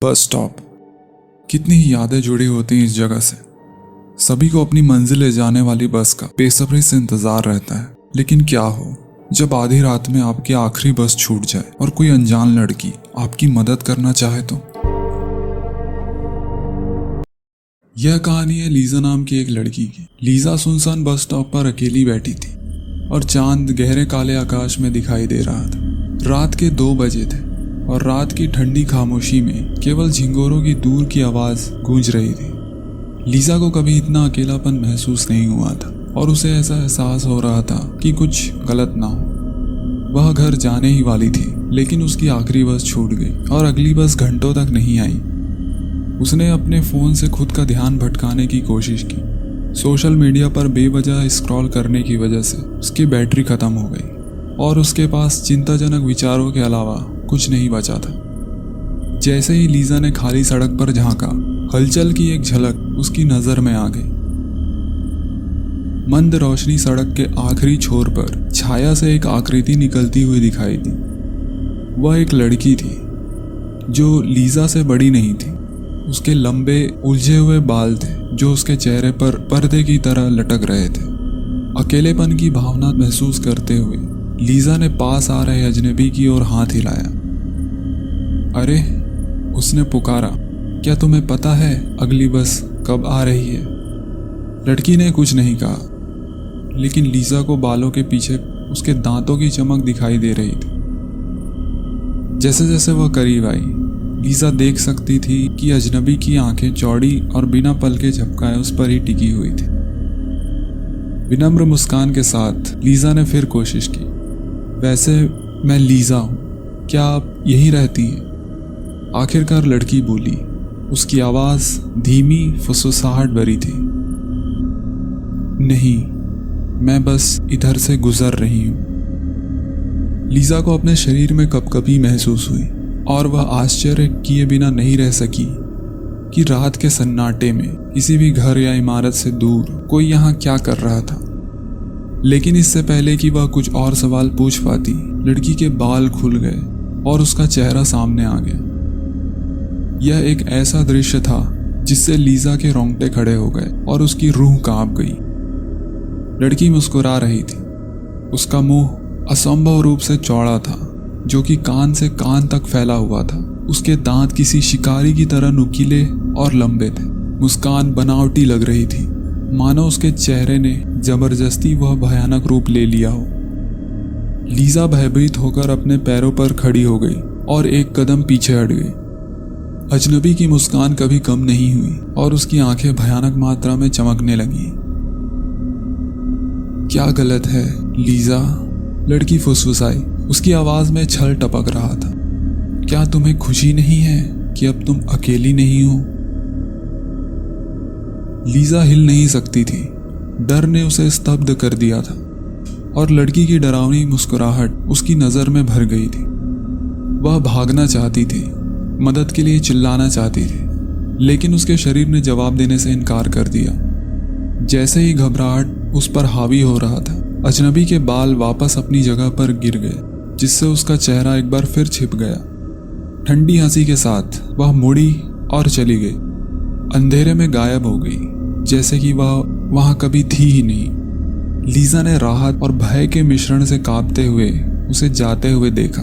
Bus stop. कितनी ही यादें जुड़ी होती हैं इस जगह से। सभी को अपनी मंजिल ले जाने वाली बस का बेसब्री से इंतजार रहता है। लेकिन क्या हो जब आधी रात में आपकी आखिरी बस छूट जाए और कोई अनजान लड़की आपकी मदद करना चाहे तो। यह कहानी है लीजा नाम की एक लड़की की। लीजा सुनसान बस स्टॉप पर अकेली बैठी थी और चांद गहरे काले आकाश में दिखाई दे रहा था। रात के 2 बजे थे और रात की ठंडी खामोशी में केवल झिंगोरों की दूर की आवाज गूंज रही थी। लीजा को कभी इतना अकेलापन महसूस नहीं हुआ था और उसे ऐसा एहसास हो रहा था कि कुछ गलत ना हो। वह घर जाने ही वाली थी, लेकिन उसकी आखिरी बस छूट गई और अगली बस घंटों तक नहीं आई। उसने अपने फ़ोन से खुद का ध्यान भटकाने की कोशिश की। सोशल मीडिया पर बेवजह स्क्रॉल करने की वजह से उसकी बैटरी ख़त्म हो गई और उसके पास चिंताजनक विचारों के अलावा कुछ नहीं बचा था। जैसे ही लीजा ने खाली सड़क पर झांका, हलचल की एक झलक उसकी नज़र में आ गई। मंद रोशनी सड़क के आखिरी छोर पर छाया से एक आकृति निकलती हुई दिखाई दी। वह एक लड़की थी जो लीजा से बड़ी नहीं थी। उसके लंबे उलझे हुए बाल थे जो उसके चेहरे पर पर्दे की तरह लटक रहे थे। अकेलेपन की भावना महसूस करते हुए लीजा ने पास आ रहे अजनबी की ओर हाथ हिलाया। अरे, उसने पुकारा, क्या तुम्हें पता है अगली बस कब आ रही है? लड़की ने कुछ नहीं कहा, लेकिन लीजा को बालों के पीछे उसके दांतों की चमक दिखाई दे रही थी। जैसे जैसे वह करीब आई, लीजा देख सकती थी कि अजनबी की आंखें चौड़ी और बिना पलके झपकाए उस पर ही टिकी हुई थी। विनम्र मुस्कान के साथ लीजा ने फिर कोशिश की। वैसे मैं लीजा हूँ, क्या आप यहीं रहती हैं? आखिरकार लड़की बोली। उसकी आवाज़ धीमी फुसफुसाहट भरी थी। नहीं, मैं बस इधर से गुजर रही हूँ। लीजा को अपने शरीर में कपकपी महसूस हुई और वह आश्चर्य किए बिना नहीं रह सकी कि रात के सन्नाटे में किसी भी घर या इमारत से दूर कोई यहाँ क्या कर रहा था। लेकिन इससे पहले कि वह कुछ और सवाल पूछ पाती, लड़की के बाल खुल गए और उसका चेहरा सामने आ गया। यह एक ऐसा दृश्य था जिससे लीजा के रोंगटे खड़े हो गए और उसकी रूह कांप गई। लड़की मुस्कुरा रही थी। उसका मुंह असंभव रूप से चौड़ा था, जो कि कान से कान तक फैला हुआ था। उसके दांत किसी शिकारी की तरह नुकीले और लंबे थे। मुस्कान बनावटी लग रही थी, मानो उसके चेहरे ने जबरदस्ती वह भयानक रूप ले लिया हो। लीजा भयभीत होकर अपने पैरों पर खड़ी हो गई और एक कदम पीछे हट गई। अजनबी की मुस्कान कभी कम नहीं हुई और उसकी आंखें भयानक मात्रा में चमकने लगी। क्या गलत है लीजा? लड़की फुसफुसाई। उसकी आवाज में छल टपक रहा था। क्या तुम्हें खुशी नहीं है कि अब तुम अकेली नहीं हो? लीजा हिल नहीं सकती थी। डर ने उसे स्तब्ध कर दिया था और लड़की की डरावनी मुस्कुराहट उसकी नज़र में भर गई थी। वह भागना चाहती थी, मदद के लिए चिल्लाना चाहती थी, लेकिन उसके शरीर ने जवाब देने से इनकार कर दिया। जैसे ही घबराहट उस पर हावी हो रहा था, अजनबी के बाल वापस अपनी जगह पर गिर गए, जिससे उसका चेहरा एक बार फिर छिप गया। ठंडी हंसी के साथ वह मुड़ी और चली गई। अंधेरे में गायब हो गई, जैसे कि वह वहां कभी थी ही नहीं। लीजा ने राहत और भय के मिश्रण से कांपते हुए उसे जाते हुए देखा।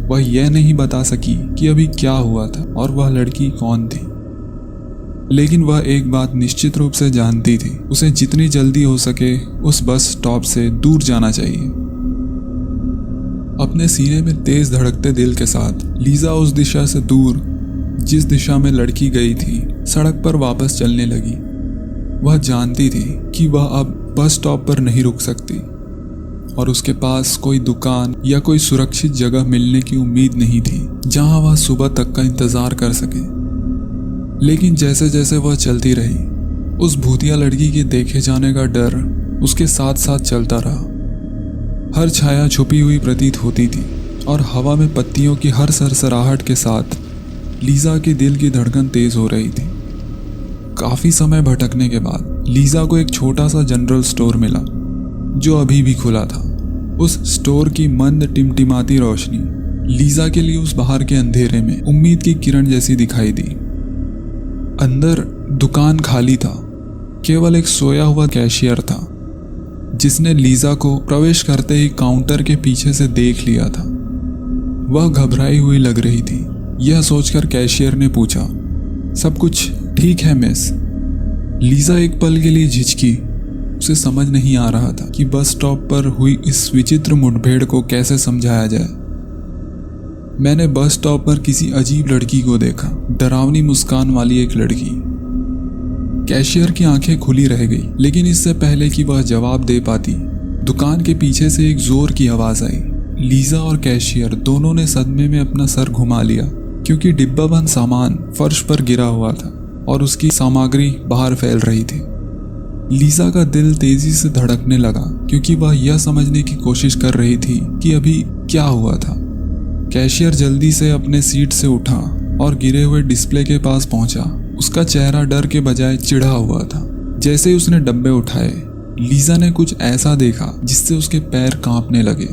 वह यह नहीं बता सकी कि अभी क्या हुआ था और वह लड़की कौन थी, लेकिन वह एक बात निश्चित रूप से जानती थी, उसे जितनी जल्दी हो सके उस बस स्टॉप से दूर जाना चाहिए। अपने सीने में तेज धड़कते दिल के साथ लीजा उस दिशा से दूर, जिस दिशा में लड़की गई थी, सड़क पर वापस चलने लगी। वह जानती थी कि वह अब बस स्टॉप पर नहीं रुक सकती और उसके पास कोई दुकान या कोई सुरक्षित जगह मिलने की उम्मीद नहीं थी जहां वह सुबह तक का इंतजार कर सके। लेकिन जैसे जैसे वह चलती रही, उस भूतिया लड़की के देखे जाने का डर उसके साथ साथ चलता रहा। हर छाया छुपी हुई प्रतीत होती थी और हवा में पत्तियों की हर सरसराहट के साथ लीजा के दिल की धड़कन तेज हो रही थी। काफी समय भटकने के बाद लीजा को एक छोटा सा जनरल स्टोर मिला, जो अभी भी खुला था। उस स्टोर की मंद टिमटिमाती रोशनी लीजा के लिए उस बाहर के अंधेरे में उम्मीद की किरण जैसी दिखाई दी। अंदर दुकान खाली था, केवल एक सोया हुआ कैशियर था जिसने लीजा को प्रवेश करते ही काउंटर के पीछे से देख लिया था। वह घबराई हुई लग रही थी। यह सोचकर कैशियर ने पूछा, सब कुछ ठीक है मिस? लीजा एक पल के लिए झिझकी। उसे समझ नहीं आ रहा था कि बस स्टॉप पर हुई इस विचित्र मुठभेड़ को कैसे समझाया जाए। मैंने बस स्टॉप पर किसी अजीब लड़की को देखा, डरावनी मुस्कान वाली एक लड़की। कैशियर की आंखें खुली रह गई, लेकिन इससे पहले कि वह जवाब दे पाती, दुकान के पीछे से एक जोर की आवाज आई। लीजा और कैशियर दोनों ने सदमे में अपना सर घुमा लिया, क्योंकि डिब्बाबंद सामान फर्श पर गिरा हुआ था और उसकी सामग्री बाहर फैल रही थी। लीजा का दिल तेजी से धड़कने लगा, क्योंकि वह यह समझने की कोशिश कर रही थी कि अभी क्या हुआ था। कैशियर जल्दी से अपने सीट से उठा और गिरे हुए डिस्प्ले के पास पहुंचा। उसका चेहरा डर के बजाय चिढ़ा हुआ था। जैसे ही उसने डब्बे उठाए, लीजा ने कुछ ऐसा देखा जिससे उसके पैर कांपने लगे।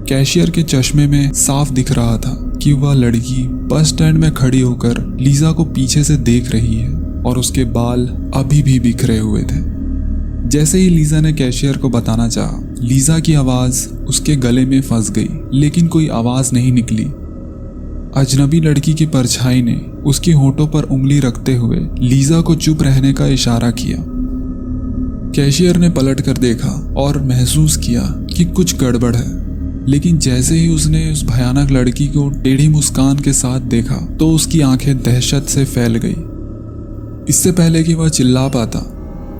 कैशियर के चश्मे में साफ दिख रहा था कि वह लड़की बस स्टैंड में खड़ी होकर लीजा को पीछे से देख रही है और उसके बाल अभी भी बिखरे हुए थे। जैसे ही लीजा ने कैशियर को बताना चाहा, लीजा की आवाज उसके गले में फंस गई, लेकिन कोई आवाज नहीं निकली। अजनबी लड़की की परछाई ने उसकी होठों पर उंगली रखते हुए लीजा को चुप रहने का इशारा किया। कैशियर ने पलट कर देखा और महसूस किया कि कुछ गड़बड़ है, लेकिन जैसे ही उसने उस भयानक लड़की को टेढ़ी मुस्कान के साथ देखा तो उसकी आंखें दहशत से फैल गई। इससे पहले कि वह चिल्ला पाता,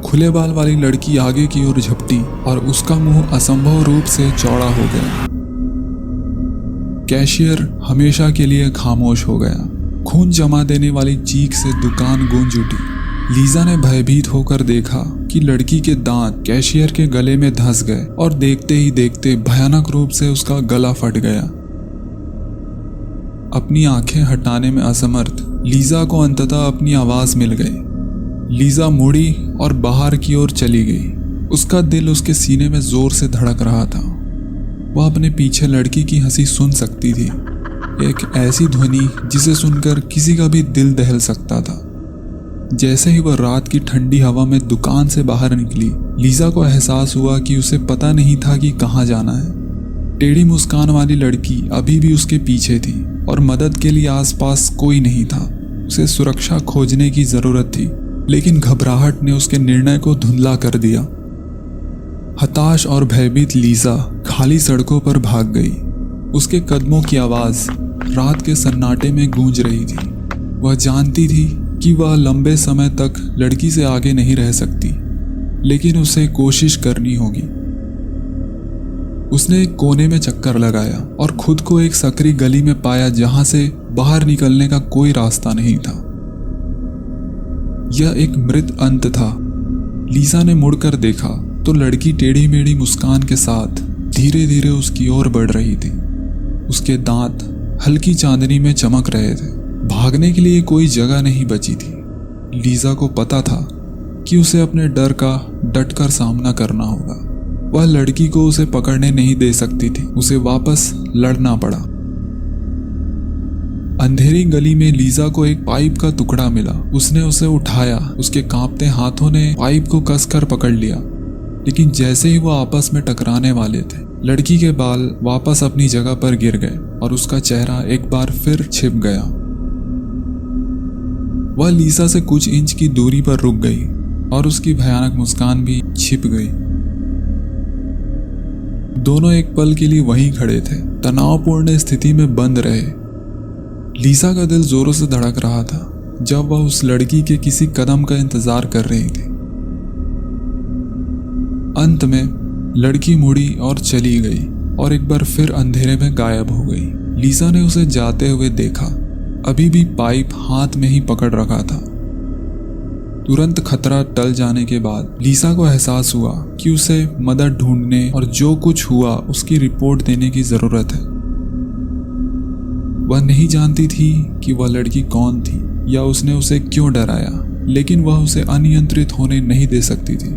खुले बाल वाली लड़की आगे की ओर झपटी और उसका मुंह असंभव रूप से चौड़ा हो गया। कैशियर हमेशा के लिए खामोश हो गया। खून जमा देने वाली चीख से दुकान गूंज उठी। लीजा ने भयभीत होकर देखा कि लड़की के दांत कैशियर के गले में धंस गए और देखते ही देखते भयानक रूप से उसका गला फट गया। अपनी आंखें हटाने में असमर्थ लीजा को अंततः अपनी आवाज मिल गई। लीजा मुड़ी और बाहर की ओर चली गई। उसका दिल उसके सीने में जोर से धड़क रहा था। वह अपने पीछे लड़की की हंसी सुन सकती थी, एक ऐसी ध्वनि जिसे सुनकर किसी का भी दिल दहल सकता था। जैसे ही वह रात की ठंडी हवा में दुकान से बाहर निकली, लीजा को एहसास हुआ कि उसे पता नहीं था कि कहाँ जाना है। टेढ़ी मुस्कान वाली लड़की अभी भी उसके पीछे थी और मदद के लिए आसपास कोई नहीं था। उसे सुरक्षा खोजने की जरूरत थी, लेकिन घबराहट ने उसके निर्णय को धुंधला कर दिया। हताश और भयभीत लीजा खाली सड़कों पर भाग गई। उसके कदमों की आवाज रात के सन्नाटे में गूंज रही थी। वह जानती थी कि वह लंबे समय तक लड़की से आगे नहीं रह सकती, लेकिन उसे कोशिश करनी होगी। उसने एक कोने में चक्कर लगाया और खुद को एक सकरी गली में पाया जहां से बाहर निकलने का कोई रास्ता नहीं था। यह एक मृत अंत था। लीजा ने मुड़कर देखा तो लड़की टेढ़ी मेढ़ी मुस्कान के साथ धीरे धीरे उसकी ओर बढ़ रही थी। उसके दांत हल्की चांदनी में चमक रहे थे। भागने के लिए कोई जगह नहीं बची थी। लीजा को पता था कि उसे अपने डर का डटकर सामना करना होगा। वह लड़की को उसे पकड़ने नहीं दे सकती थी। उसे वापस लड़ना पड़ा। अंधेरी गली में लीजा को एक पाइप का टुकड़ा मिला। उसने उसे उठाया। उसके कांपते हाथों ने पाइप को कसकर पकड़ लिया, लेकिन जैसे ही वो आपस में टकराने वाले थे, लड़की के बाल वापस अपनी जगह पर गिर गए और उसका चेहरा एक बार फिर छिप गया। वह लीजा से कुछ इंच की दूरी पर रुक गई और उसकी भयानक मुस्कान भी छिप गई। दोनों एक पल के लिए वहीं खड़े थे, तनावपूर्ण स्थिति में बंद रहे। लीजा का दिल जोरों से धड़क रहा था जब वह उस लड़की के किसी कदम का इंतजार कर रही थी। अंत में लड़की मुड़ी और चली गई और एक बार फिर अंधेरे में गायब हो गई। लीजा ने उसे जाते हुए देखा। अभी भी पाइप हाथ में ही पकड़ रखा था। तुरंत खतरा टल जाने के बाद लीजा को एहसास हुआ कि उसे मदद ढूंढने और जो कुछ हुआ उसकी रिपोर्ट देने की जरूरत है। वह नहीं जानती थी कि वह लड़की कौन थी या उसने उसे क्यों डराया, लेकिन वह उसे अनियंत्रित होने नहीं दे सकती थी।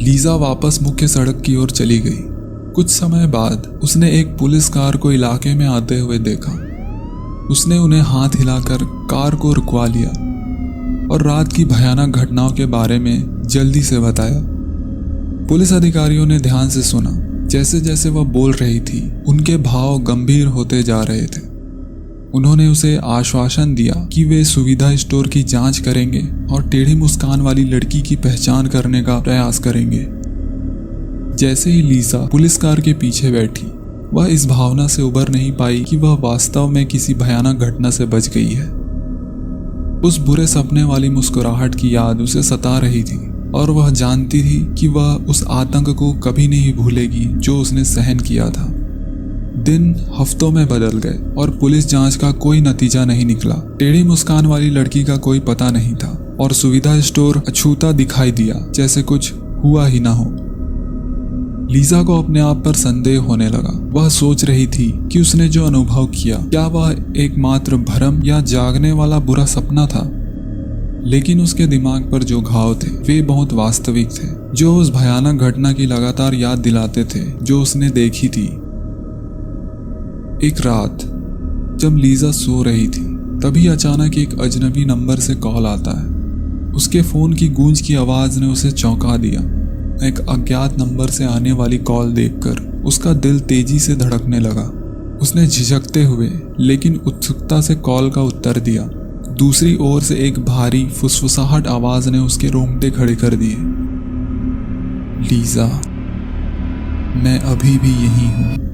लीजा वापस मुख्य सड़क की ओर चली गई। कुछ समय बाद उसने एक पुलिस कार को इलाके में आते हुए देखा। उसने उन्हें हाथ हिलाकर कार को रुकवा लिया और रात की भयानक घटनाओं के बारे में जल्दी से बताया। पुलिस अधिकारियों ने ध्यान से सुना। जैसे जैसे वह बोल रही थी, उनके भाव गंभीर होते जा रहे थे। उन्होंने उसे आश्वासन दिया कि वे सुविधा स्टोर की जांच करेंगे और टेढ़ी मुस्कान वाली लड़की की पहचान करने का प्रयास करेंगे। जैसे ही लीजा पुलिस कार के पीछे बैठी, वह इस भावना से उबर नहीं पाई कि वह वास्तव में किसी भयानक घटना से बच गई है। उस बुरे सपने वाली मुस्कुराहट की याद उसे सता रही थी और वह जानती थी कि वह उस आतंक को कभी नहीं भूलेगी जो उसने सहन किया था। दिन हफ्तों में बदल गए और पुलिस जांच का कोई नतीजा नहीं निकला। टेढ़ी मुस्कान वाली लड़की का कोई पता नहीं था और सुविधा स्टोर अछूता दिखाई दिया, जैसे कुछ हुआ ही ना हो। लीजा को अपने आप पर संदेह होने लगा। वह सोच रही थी कि उसने जो अनुभव किया, क्या वह एकमात्र भ्रम या जागने वाला बुरा सपना था। लेकिन उसके दिमाग पर जो घाव थे वे बहुत वास्तविक थे, जो उस भयानक घटना की लगातार याद दिलाते थे जो उसने देखी थी। एक रात जब लीजा सो रही थी, तभी अचानक एक अजनबी नंबर से कॉल आता है। उसके फोन की गूंज की आवाज ने उसे चौंका दिया। एक अज्ञात नंबर से आने वाली कॉल देखकर उसका दिल तेजी से धड़कने लगा। उसने झिझकते हुए लेकिन उत्सुकता से कॉल का उत्तर दिया। दूसरी ओर से एक भारी फुसफुसाहट आवाज ने उसके रोंगटे खड़े कर दिए। लीजा, मैं अभी भी यही हूँ।